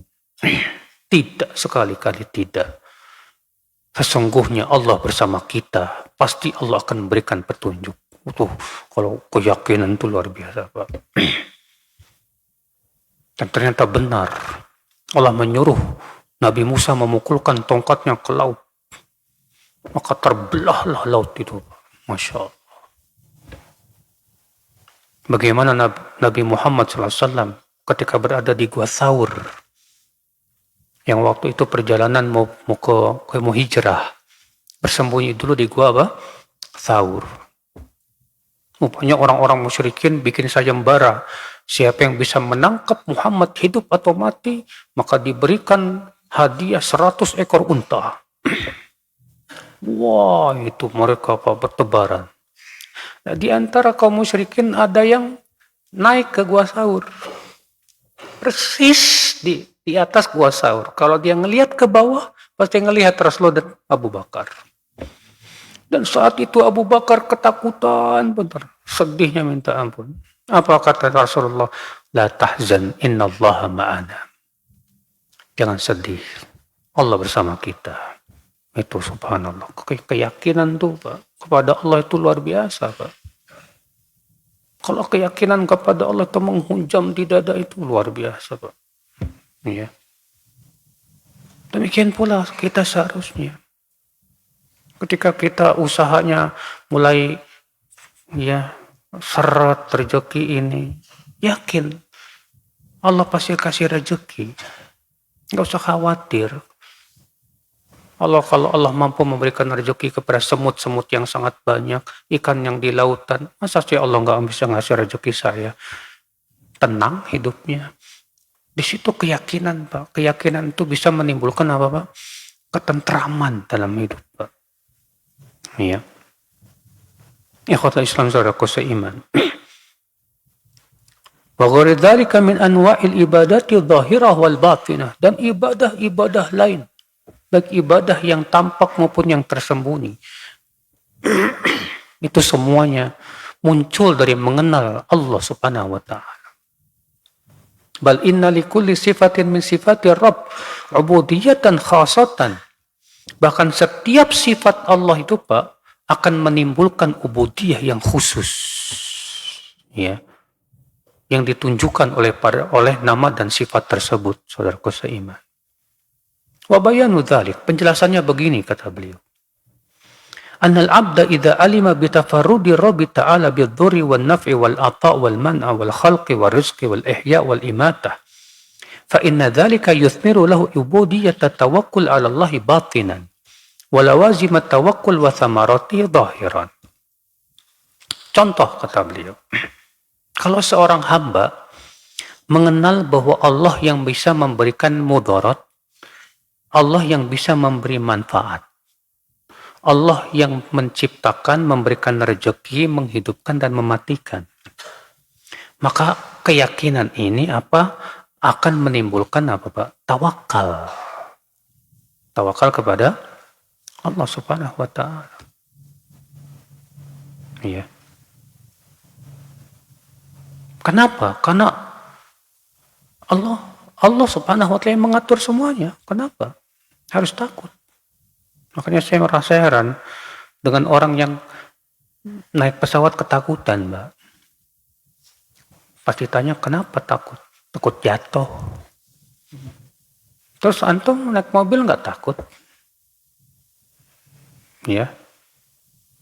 Tidak, sekali-kali tidak. Sesungguhnya Allah bersama kita. Pasti Allah akan memberikan petunjuk. Kalau keyakinan itu luar biasa, Pak. Dan ternyata benar. Allah menyuruh Nabi Musa memukulkan tongkatnya ke laut. Maka terbelahlah laut itu, Pak. Masya Allah. Bagaimana Nabi Muhammad SAW ketika berada di Gua Thaur, yang waktu itu perjalanan mau hijrah, bersembunyi dulu di Gua Thaur. Rupanya orang-orang musyrikin bikin sayembara, siapa yang bisa menangkap Muhammad hidup atau mati, maka diberikan hadiah 100 ekor unta. Wah, itu mereka bertebaran. Nah, di antara kaum musyrikin ada yang naik ke Gua Thaur. Persis di atas Gua Thaur. Kalau dia ngelihat ke bawah, pasti ngelihat Rasulullah dan Abu Bakar. Dan saat itu Abu Bakar ketakutan, benar. Sedihnya minta ampun. Apa kata Rasulullah? La tahzan, innallaha ma'ana. Jangan sedih. Allah bersama kita. Itu subhanallah. Keyakinan tuh, Pak, kepada Allah itu luar biasa, Pak. Kalau keyakinan kepada Allah itu menghunjam di dada itu luar biasa, Pak. Ya. Demikian pula kita seharusnya. Ketika kita usahanya mulai seret rezeki ini, yakin Allah pasti kasih rezeki. Nggak usah khawatir. Kalau Allah mampu memberikan rezeki kepada semut-semut yang sangat banyak, ikan yang di lautan, masa sih Allah nggak bisa ngasih rezeki saya? Tenang hidupnya. Di situ keyakinan, Pak. Keyakinan itu bisa menimbulkan apa, Pak? Ketentraman dalam hidup, Pak. Iya. Ikhwatul Islam, saudaraku seiman. Wa ghairi dzalika min anwa'il ibadati dhahirah wal batinah, dan ibadah-ibadah lain, baik ibadah yang tampak maupun yang tersembunyi. Itu semuanya muncul dari mengenal Allah Subhanahu wa Ta'ala. Bal inna likulli sifatin min sifati Rabb ubudiyatan khasatan. Bahkan setiap sifat Allah itu, Pak, akan menimbulkan ubudiyah yang khusus. Ya. Yang ditunjukkan oleh nama dan sifat tersebut, saudaraku seiman. Wa bayanu dzalik, penjelasannya begini kata beliau. Annal abda idza alima bi tafarrudi Rabbi ta'ala bidh-dhurri wan naf'i wal ata' wal man'a wal khalqi wal rizqi wal ihya' wal imatah fa inna dzalika yuthmiru lahu ubudiyyata tawakkul 'ala Allah batinan wa lawazim at-tawakkul wa thamarati dhahiran. Contoh kata beliau, kalau seorang hamba mengenal bahwa Allah yang bisa memberikan mudarat, Allah yang bisa memberi manfaat, Allah yang menciptakan, memberikan rezeki, menghidupkan dan mematikan. Maka keyakinan ini akan menimbulkan Pak? Tawakal. Tawakal kepada Allah Subhanahu wa taala. Iya. Kenapa? Karena Allah Subhanahu wa taala yang mengatur semuanya. Kenapa? Harus takut. Makanya saya merasa heran dengan orang yang naik pesawat ketakutan, Mbak. Pasti tanya, kenapa takut? Takut jatuh. Terus antum naik mobil nggak takut? Ya.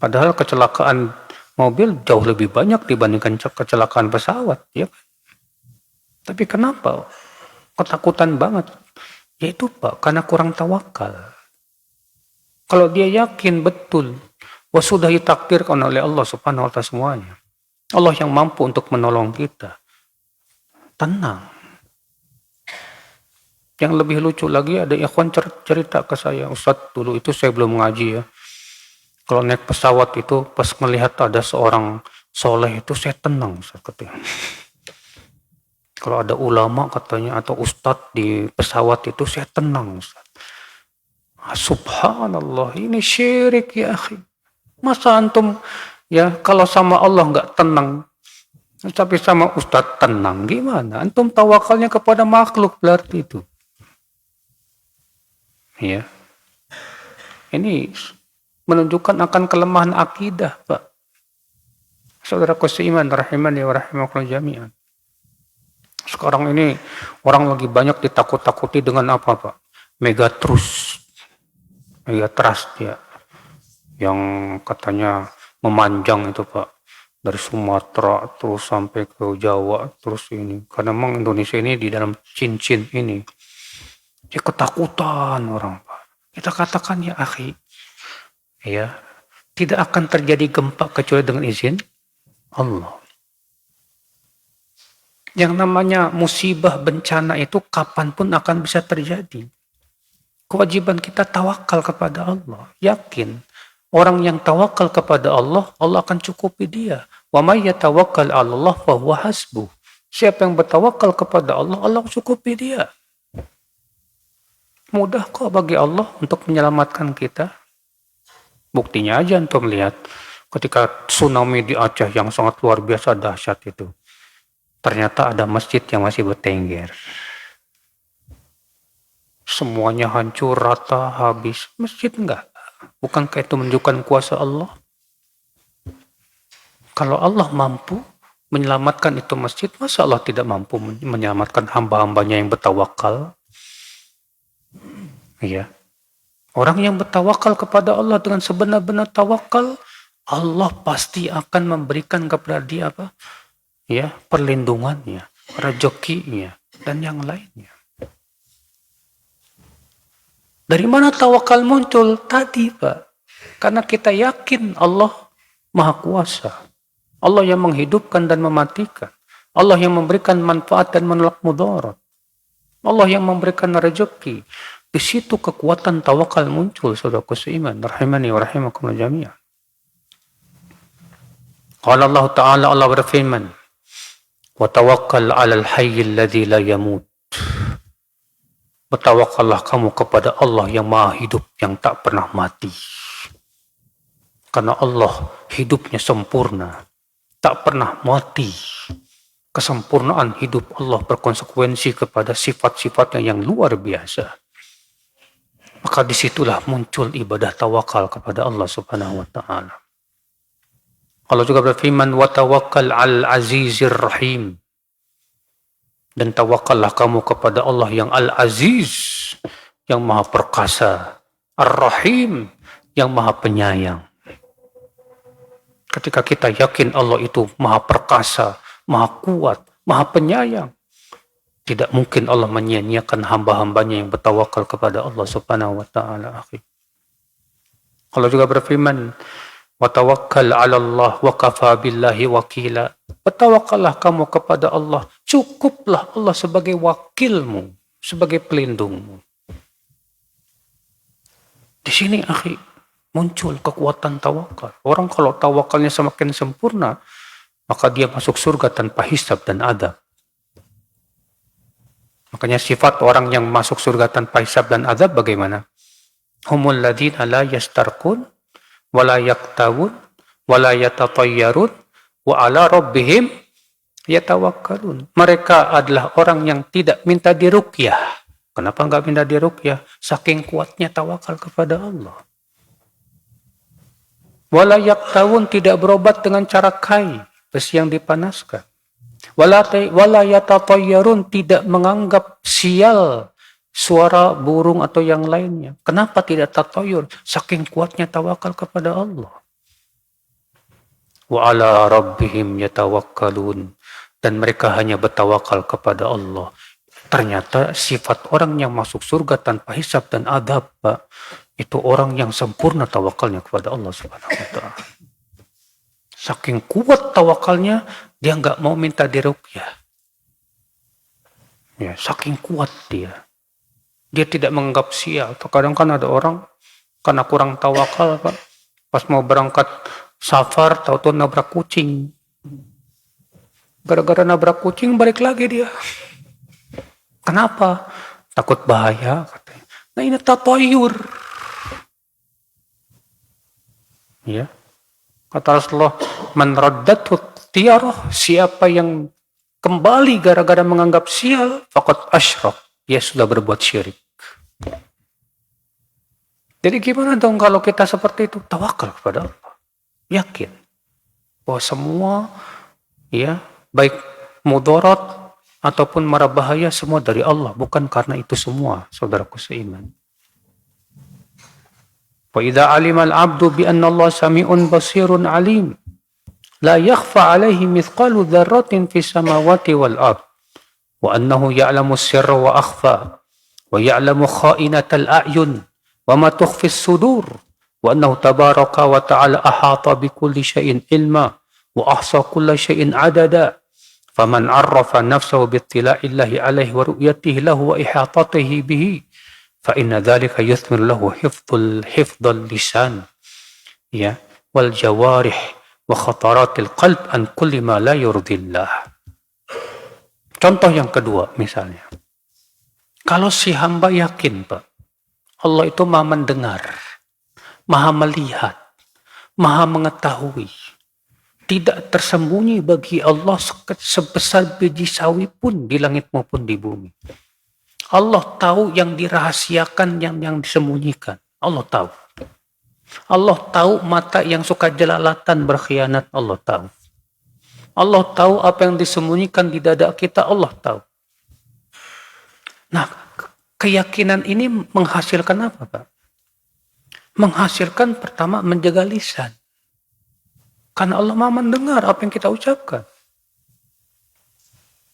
Padahal kecelakaan mobil jauh lebih banyak dibandingkan kecelakaan pesawat, ya kan? Tapi kenapa ketakutan banget? Yaitu Pak, karena kurang tawakal. Kalau dia yakin betul bahwa sudah ditakdirkan oleh Allah Subhanahu wa taala semuanya, Allah yang mampu untuk menolong kita, tenang. Yang lebih lucu lagi, ada ikhwan cerita ke saya, Ustadz, dulu itu saya belum ngaji ya. Kalau naik pesawat itu pas melihat ada seorang soleh itu saya tenang, katanya. Kalau ada ulama katanya atau ustadz di pesawat itu saya tenang, Ustadz. Subhanallah, ini syirik ya akhi. Masa antum ya kalau sama Allah nggak tenang, tapi sama ustadz tenang, gimana? Antum tawakalnya kepada makhluk berarti itu. Ya. Ini menunjukkan akan kelemahan akidah, Pak. Saudaraku seiman, rahimani wa rahimakumullah jami'an. Sekarang ini orang lagi banyak ditakut-takuti dengan apa, Pak? Megatrust ya. Yang katanya memanjang itu, Pak. Dari Sumatera terus sampai ke Jawa terus ini. Karena memang Indonesia ini di dalam cincin ini. Ya ketakutan orang, Pak. Kita katakan ya akhi, ya, tidak akan terjadi gempa kecuali dengan izin Allah. Yang namanya musibah bencana itu kapanpun akan bisa terjadi. Kewajiban kita tawakal kepada Allah. Yakin. Orang yang tawakal kepada Allah, Allah akan cukupi dia. Wa may yatawakkal 'ala Allah fa huwa hasbuh. Siapa yang bertawakal kepada Allah, Allah cukupi dia. Mudah kok bagi Allah untuk menyelamatkan kita. Buktinya aja antum lihat ketika tsunami di Aceh yang sangat luar biasa dahsyat itu. Ternyata ada masjid yang masih bertengger. Semuanya hancur, rata, habis. Masjid enggak. Bukankah itu menunjukkan kuasa Allah? Kalau Allah mampu menyelamatkan itu masjid, masa Allah tidak mampu menyelamatkan hamba-hambanya yang bertawakal? Ya. Orang yang bertawakal kepada Allah dengan sebenar-benar tawakal, Allah pasti akan memberikan kepada dia apa? Ya, perlindungannya, rezekinya, dan yang lainnya. Dari mana tawakal muncul? Tadi, Pak. Karena kita yakin Allah Maha Kuasa. Allah yang menghidupkan dan mematikan. Allah yang memberikan manfaat dan menolak mudarat. Allah yang memberikan rezeki. Di situ kekuatan tawakal muncul, saudaraku seiman. Rahimani wa rahimakumullah jami'an. Qala Allah Ta'ala, Allah berfirman, wa tawakkal 'alal hayyil ladzi la yamut. Bertawakallah kamu kepada Allah yang maha hidup, yang tak pernah mati. Karena Allah hidupnya sempurna, tak pernah mati. Kesempurnaan hidup Allah berkonsekuensi kepada sifat-sifatnya yang luar biasa. Maka disitulah muncul ibadah tawakal kepada Allah Subhanahu wa ta'ala. Allah juga berfirman, wa tawakkal 'al azizir rahim. Dan tawakallah kamu kepada Allah yang Al-Aziz, yang maha perkasa, Ar-Rahim, yang maha penyayang. Ketika kita yakin Allah itu maha perkasa, maha kuat, maha penyayang, tidak mungkin Allah menyia-nyiakan hamba-hambanya yang bertawakal kepada Allah Subhanahu wa ta'ala. Allah juga berfirman, wa tawakkal 'ala Allah wa kafa billahi wakila. Bertawakallah kamu kepada Allah, Cukuplah Allah sebagai wakilmu, sebagai pelindungmu. Di sini akhi, muncul kekuatan tawakal. Orang kalau tawakalnya semakin sempurna, maka dia masuk surga tanpa hisab dan adab. Makanya sifat orang yang masuk surga tanpa hisab dan adab bagaimana? Humul ladzina la yastarqun wa la yaktawun wa la yatatayyarun wa ala rabbihim yatawakkalun. Mereka adalah orang yang tidak minta diruqyah. Kenapa enggak minta diruqyah? Saking kuatnya tawakal kepada Allah. Wa la yaktawun, tidak berobat dengan cara kai, besi yang dipanaskan. Wala yatatayyarun, tidak menganggap sial suara burung atau yang lainnya. Kenapa tidak tatayur? Saking kuatnya tawakal kepada Allah. Wa ala rabbihim yatawakkalun, dan mereka hanya bertawakal kepada Allah. Ternyata sifat orang yang masuk surga tanpa hisab dan adab, Pak, itu orang yang sempurna tawakalnya kepada Allah Subhanahu wa taala. Saking kuat tawakalnya, dia nggak mau minta diruqyah. Ya, saking kuat dia. Dia tidak menganggap sial. Terkadang kan ada orang karena kurang tawakal, Pak, pas mau berangkat safar, tahu-tahu nabrak kucing. Gara-gara nabrak kucing balik lagi dia. Kenapa? Takut bahaya katanya. Nah, ini tatayur. Ya. Kata Rasulullah, man raddathu tiyarah, siapa yang kembali gara-gara menganggap sial, faqad asyrak, dia sudah berbuat syirik. Jadi gimana dong kalau kita seperti itu? Tawakal kepada Allah. Yakin bahwa semua, ya, baik mudarat ataupun mara bahaya, semua dari Allah, bukan karena itu semua, saudaraku seiman. Wa idza alima al-'abdu bi anna Allah sami'un basirun 'alim, la yakhfa 'alaihi mithqalu dzarratin fis samawati wal ard, wa annahu ya'lamu sirra wa akhfa, wa ya'lamu kha'inatal a'yun, wa ma tukhfi as-sudur, wa annahu tabaraka wa ta'ala ahata bi kulli syai'in ilma, wa ahsa kulli syai'in 'adada. Faman 'arrafa nafsahu bi ittila'illahi 'alaihi wa ru'yatihi lahu wa ihatatihi bihi, fa inna dzalika yuthmir lahu hifdzal lisan, ya, wal jawarih wa khataratil qalb an kulli ma la yurdillah. Contoh yang kedua misalnya, kalau si hamba yakin, Pak, Allah itu maha mendengar, maha melihat, maha mengetahui, tidak tersembunyi bagi Allah sebesar biji sawi pun di langit maupun di bumi. Allah tahu yang dirahasiakan, yang disembunyikan. Allah tahu. Allah tahu mata yang suka jelalatan berkhianat. Allah tahu. Allah tahu apa yang disembunyikan di dada kita. Allah tahu. Nah, keyakinan ini menghasilkan apa, Pak? Menghasilkan pertama menjaga lisan. Karena Allah maha mendengar apa yang kita ucapkan.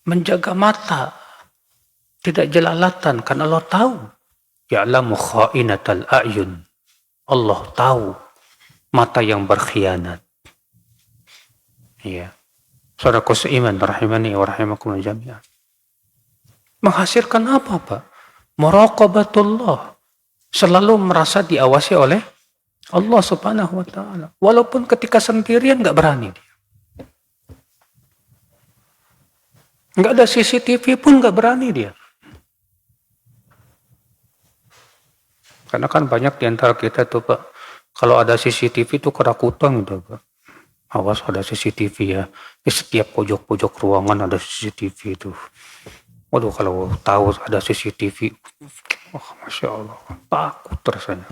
Menjaga mata. Tidak jelalatan, karena Allah tahu. Ya'lamu kha'inatal a'yun. Allah tahu mata yang berkhianat. Ya. Saudaraku seiman, rahimani wa rahimakumullah jami'an. Menghasilkan apa, Pak? Muraqabatullah. Selalu merasa diawasi oleh Allah Subhanahu wa taala. Walaupun ketika sendirian nggak berani dia. Nggak ada CCTV pun nggak berani dia. Karena kan banyak di antara kita tuh, Pak, kalau ada CCTV itu kerakutan gitu, Pak. Awas ada CCTV ya. Di setiap pojok-pojok ruangan ada CCTV itu. Waduh, kalau tahu ada CCTV, oh, Masya Allah, takut rasanya.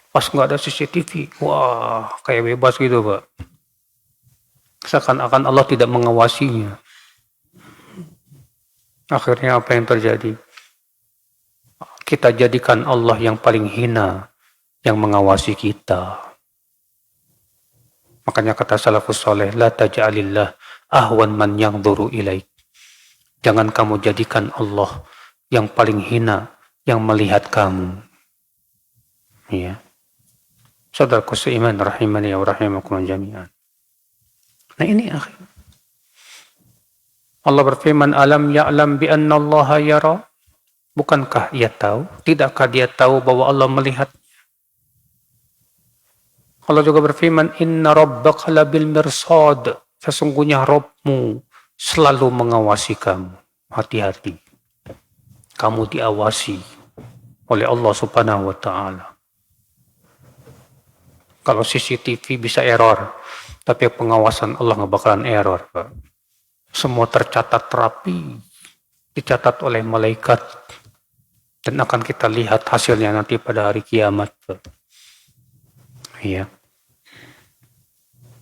Pas nggak ada CCTV, wah, kayak bebas gitu, Pak. Seakan-akan Allah tidak mengawasinya. Akhirnya apa yang terjadi? Kita jadikan Allah yang paling hina, yang mengawasi kita. Makanya kata salafus soleh, la taj'alillah ahwan man yanzuru ilaik. Jangan kamu jadikan Allah yang paling hina, yang melihat kamu. Ya. Saudaraku seiman, rahimani wa rahimakumullah jami'an. Nah ini akhir. Allah berfirman, alam ya'lam bi anna Allah yara? Bukankah ia tahu? Tidakkah dia tahu bahwa Allah melihat? Allah juga berfirman, inna rabbaka labil mirsad. Sesungguhnya Rabbmu selalu mengawasi kamu. Hati-hati. Kamu diawasi oleh Allah Subhanahu wa ta'ala. Kalau CCTV bisa error, tapi pengawasan Allah nggak bakalan error, Pak. Semua tercatat rapi, dicatat oleh malaikat, dan akan kita lihat hasilnya nanti pada hari kiamat, Pak. Iya.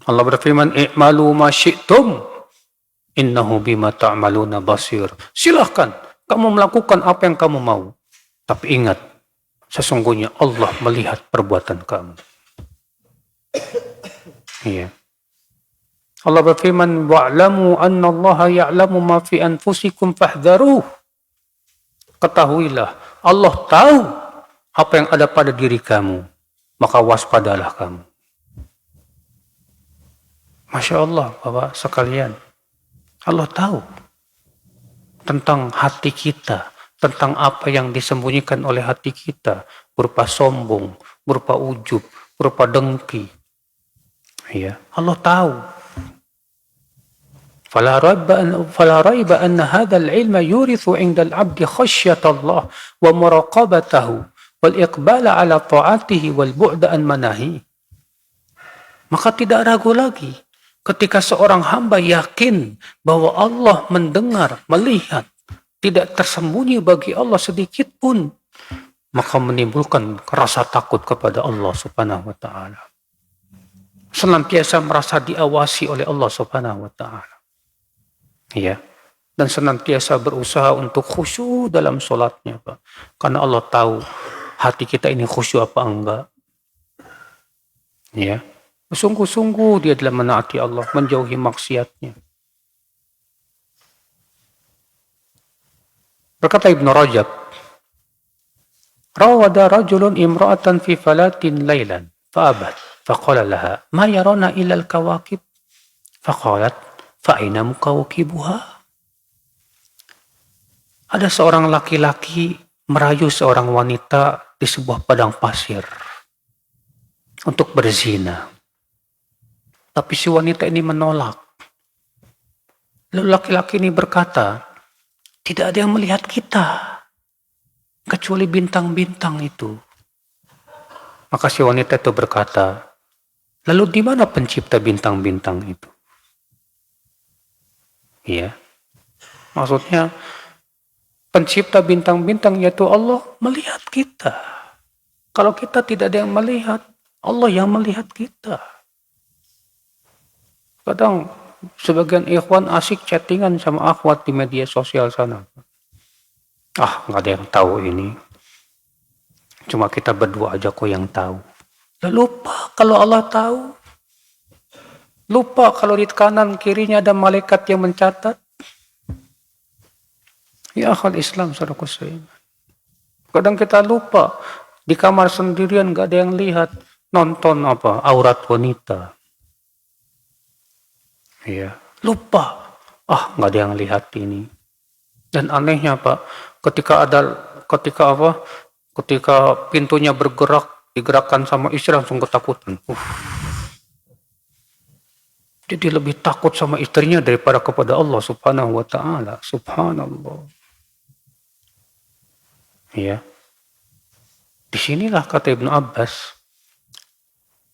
Allah berfirman, i'malu ma syi'tum, innahu bima ta'maluna basir. Silahkan kamu melakukan apa yang kamu mau, tapi ingat, sesungguhnya Allah melihat perbuatan kamu. Iya. Allah berfirman, wa'lamu anna Allah ya'lamu ma fi anfusikum fahdharuh. Ketahuilah, Allah tahu apa yang ada pada diri kamu, maka waspadalah kamu. Masya Allah, Bapak sekalian. Allah tahu tentang hati kita, tentang apa yang disembunyikan oleh hati kita, berupa sombong, berupa ujub, berupa dengki. Ya, Allah tahu. Fala raiba anna hadzal ilma yurithu 'inda al-'abdi khasyyatallah wa muraqabatahu wal iqbala 'ala ta'atihi wal bu'da an manahi. Maka tidak ragu lagi ketika seorang hamba yakin bahwa Allah mendengar, melihat, tidak tersembunyi bagi Allah sedikit pun, maka menimbulkan rasa takut kepada Allah Subhanahu wa ta'ala. Senantiasa merasa diawasi oleh Allah Subhanahu wa ta'ala. Ya. Dan senantiasa berusaha untuk khusyuk dalam sholatnya, Pak. Karena Allah tahu hati kita ini khusyuk apa enggak. Ya. Sungguh-sungguh dia dalam menaati Allah, menjauhi maksiatnya. Berkata Ibnu Rajab, rawada rajulun imra'atan fi falatin laylan, fa'abat, faqala laha, ma yarana illa al-kawakib, faqalat, fa'ina mukawakibuha. Ada seorang laki-laki merayu seorang wanita di sebuah padang pasir untuk berzina. Tapi si wanita ini menolak. Lalu laki-laki ini berkata, tidak ada yang melihat kita kecuali bintang-bintang itu. Maka si wanita itu berkata, lalu di mana pencipta bintang-bintang itu? Ya, maksudnya pencipta bintang-bintang yaitu Allah melihat kita. Kalau kita tidak ada yang melihat, Allah yang melihat kita. Kadang sebagian ikhwan asik chattingan sama akhwat di media sosial sana. Ah, nggak ada yang tahu ini. Cuma kita berdua aja kok yang tahu. Lupa kalau Allah tahu. Lupa kalau di kanan kirinya ada malaikat yang mencatat. Ya akhal Islam, saudaraku seiman. Kadang kita lupa. Di kamar sendirian nggak ada yang lihat. Nonton apa? Aurat wanita. Ya, lupa. Ah, nggak ada yang lihat ini. Dan anehnya Pak, ketika pintunya bergerak, digerakkan sama istri langsung ketakutan. Jadi lebih takut sama istrinya daripada kepada Allah Subhanahu wa ta'ala. Subhanallah. Ya. Disinilah kata Ibnu Abbas.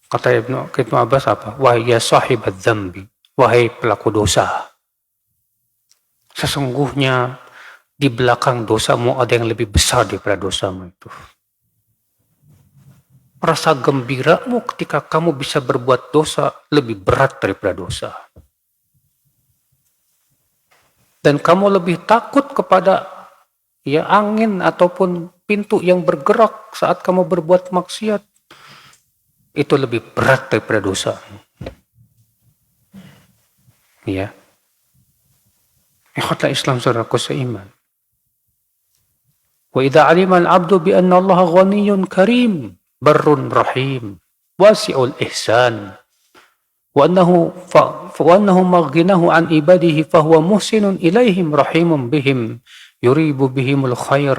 Kata Ibnu Abbas apa? Wahai ya sahibat dzambi. Wahai pelaku dosa, sesungguhnya di belakang dosamu ada yang lebih besar daripada dosamu itu. Rasa gembiramu ketika kamu bisa berbuat dosa lebih berat daripada dosa. Dan kamu lebih takut kepada angin ataupun pintu yang bergerak saat kamu berbuat maksiat. Itu lebih berat daripada dosa. Ya. Ikhwatal Islam saudaraku seiman. Wa idza 'alima al-'abdu bi anna Allah ghaniyyun karim, barrun rahim, wasi'ul ihsan, وأنه مغناه عن عباده فهو محسن إليهم رحيم بهم يريب بهم الخير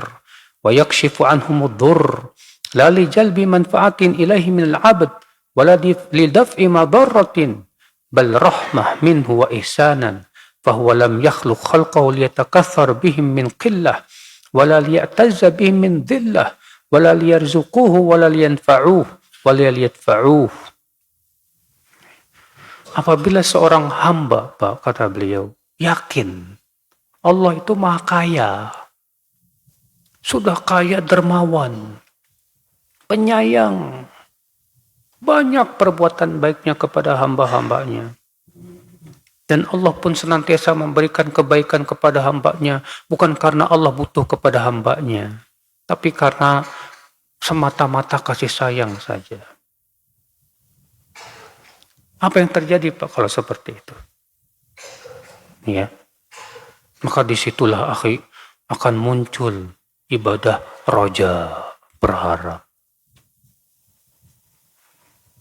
ويكشف عنهم الضر لا لجلب منفعة إليه من العبد ولا لدفع مضرة بل رحمة منه وإحسانا فهو لم يخلق خلقه ليتكثر بهم من قلة ولا ليعتز بهم من ذلة ولا ليرزقوه ولا لينفعوه ولا ليدفعوه. Apabila seorang hamba, Pak, kata beliau, yakin Allah itu maha kaya, sudah kaya dermawan, penyayang, banyak perbuatan baiknya kepada hamba-hambanya. Dan Allah pun senantiasa memberikan kebaikan kepada hambanya, bukan karena Allah butuh kepada hambanya, tapi karena semata-mata kasih sayang saja. Apa yang terjadi, Pak, kalau seperti itu? Ya, maka disitulah akhi akan muncul ibadah roja, berharap.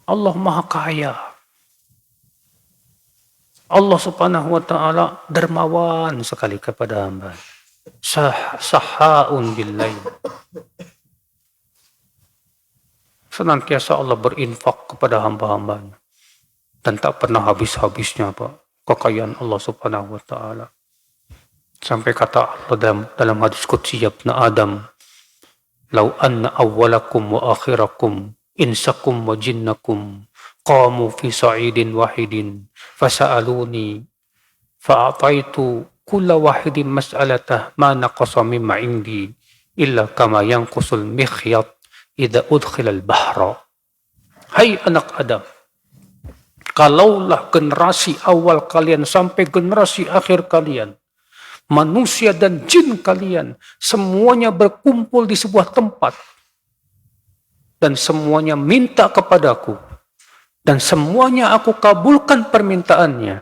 Allah maha kaya. Allah subhanahu wa ta'ala dermawan sekali kepada hamba. Sahhaun billail. Senantiasa Allah berinfak kepada hamba-hambanya. Dan tak pernah habis-habisnya, Pak, kekayaan Allah subhanahu wa ta'ala. Sampai kata Allah dalam hadis qudsi, ya ibna Adam, lau anna awwalakum wa akhirakum, insakum wa jinnakum, qamu fi sa'idin wahidin, fasa'aluni, fa'ataitu kulla wahidin mas'alatah, ma naqasa mimma indi, illa kama yanqusul mikhyat, idha udkhilal bahra. Hai anak Adam, kalaulah generasi awal kalian sampai generasi akhir kalian, manusia dan jin kalian, semuanya berkumpul di sebuah tempat, dan semuanya minta kepadaku, dan semuanya aku kabulkan permintaannya,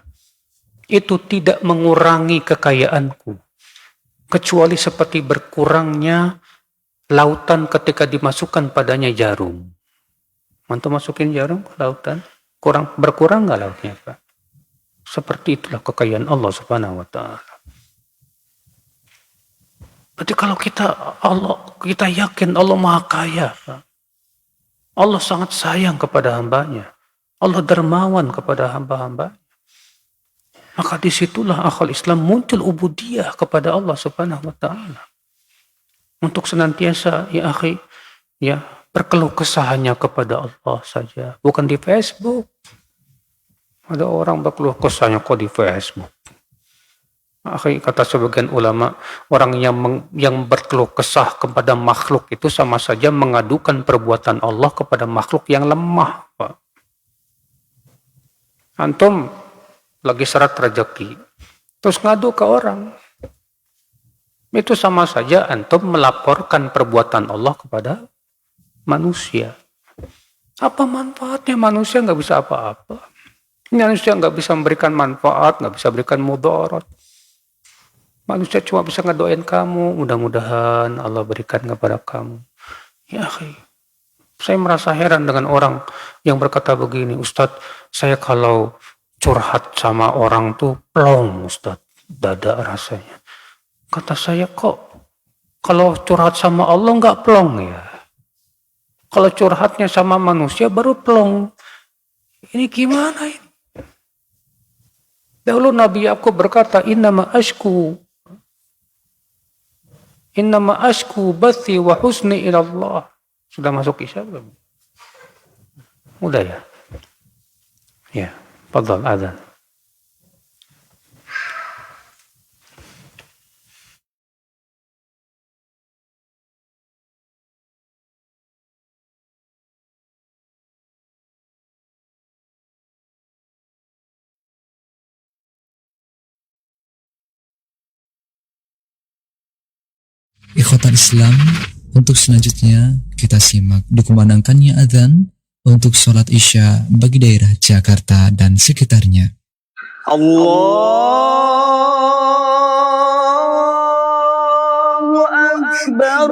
itu tidak mengurangi kekayaanku, kecuali seperti berkurangnya lautan ketika dimasukkan padanya jarum. Mantu masukin jarum ke lautan, berkurang nggak lautnya, Pak? Seperti itulah kekayaan Allah subhanahu wa ta'ala. Berarti kalau kita yakin Allah maha kaya, Pak. Allah sangat sayang kepada hambanya. Allah dermawan kepada hamba-hambanya. Maka disitulah akal Islam muncul ubudiyah kepada Allah subhanahu wa ta'ala. Untuk senantiasa, ya akhi, ya, berkeluh kesahnya kepada Allah saja, bukan di Facebook. Ada orang berkeluh kesahnya kok di Facebook. Akhi, kata sebagian ulama, orang yang berkeluh kesah kepada makhluk itu sama saja mengadukan perbuatan Allah kepada makhluk yang lemah, Pak. Antum lagi syarat rezeki, terus ngadu ke orang. Itu sama saja antum melaporkan perbuatan Allah kepada manusia. Apa manfaatnya? Manusia nggak bisa apa-apa. Manusia nggak bisa memberikan manfaat, nggak bisa berikan mudarat. Manusia cuma bisa ngedoain kamu, mudah-mudahan Allah berikan kepada kamu. Ya akhi, saya merasa heran dengan orang yang berkata begini, Ustadz, saya kalau curhat sama orang tuh plong, Ustadz, dada rasanya. Kata saya, kok kalau curhat sama Allah nggak plong ya? Kalau curhatnya sama manusia baru plong. Ini gimana ini? Dahulu Nabi Yakub berkata, innama ashku bathi wa husni ilallah. Sudah masuk isya belum? Udah ya? Ya, fadhal adzan. Ikhwatal Islam, untuk selanjutnya kita simak dikumandangkannya adzan untuk sholat Isya bagi daerah Jakarta dan sekitarnya. Allahu Akbar.